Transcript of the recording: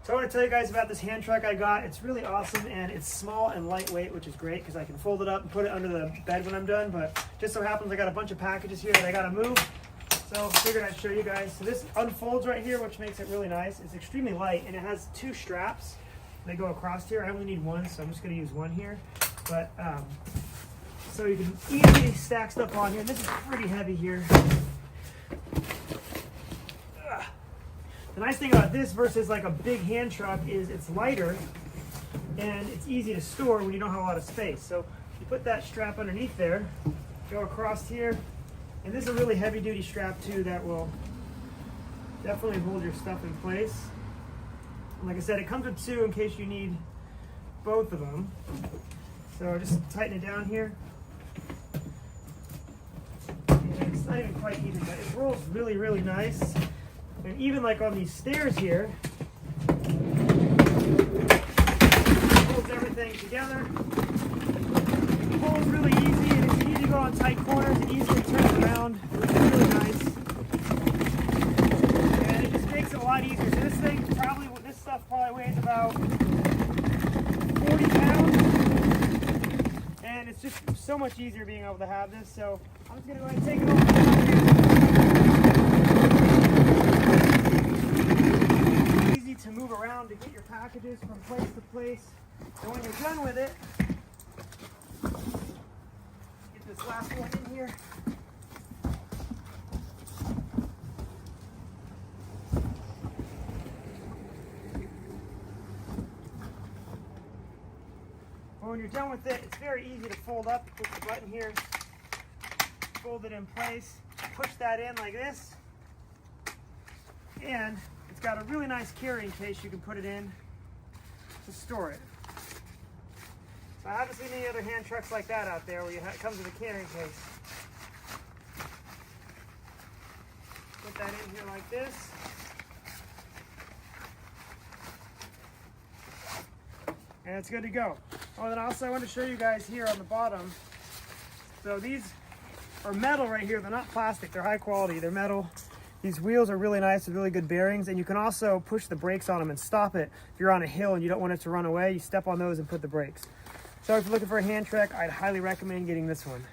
So I want to tell you guys about this hand truck I got. It's really awesome, and it's small and lightweight, which is great because I can fold it up and put it under the bed when I'm done. But just so happens I got a bunch of packages here that I got to move. So I figured I'd show you guys. So this unfolds right here, which makes it really nice. It's extremely light, and it has 2 straps. They go across here. I only need one, so I'm just going to use one here. But so you can easily stack stuff on here. This is pretty heavy here. The nice thing about this versus like a big hand truck is it's lighter and it's easy to store when you don't have a lot of space. So you put that strap underneath there, go across here, and this is a really heavy duty strap too that will definitely hold your stuff in place. And like I said, it comes with 2 in case you need both of them. So just tighten it down here. And it's not even quite even, but it rolls really, really nice. And even like on these stairs here, holds everything together. It holds really easy, and if you need to go on tight corners, it easily turns around, which is really nice. And it just makes it a lot easier. So this stuff probably weighs about 40 pounds. And it's just so much easier being able to have this. So I'm just gonna go ahead and take it over. Easy to move around to get your packages from place to place. And when you're done with it, get this last one in here. When you're done with it, it's very easy to fold up. Push the button here, fold it in place, push that in like this, and it's got a really nice carrying case you can put it in to store it. So I haven't seen any other hand trucks like that out there where it comes with a carrying case. Put that in here like this. And it's good to go. Oh, then also I want to show you guys here on the bottom. So these are metal right here. They're not plastic. They're high quality. They're metal. These wheels are really nice with really good bearings, and you can also push the brakes on them and stop it. If you're on a hill and you don't want it to run away, you step on those and put the brakes. So if you're looking for a hand truck, I'd highly recommend getting this one.